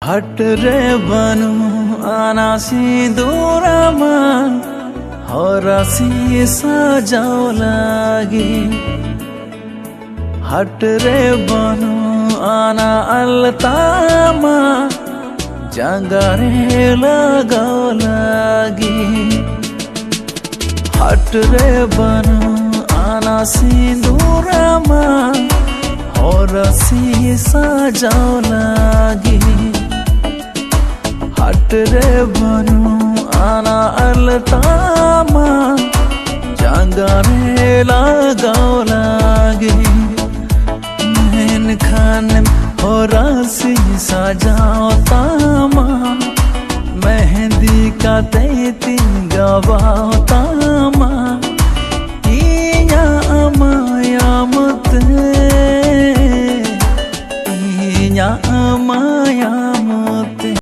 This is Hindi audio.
हट रे बनू आना सिंदूरमा हरसी सजाओ लागी। हट रे बनू आना अलतामा जंगारे लगाओ लागी। हट रे बनू आना सिंदूरमा हरसी सजाओ लागी। हट रे बनू आना अलतामा जंगारे लगाओ लागी। मैन खान हो रसी सजाओ तामा मेहंदी का तीन गवाओ तामा। इया माया मत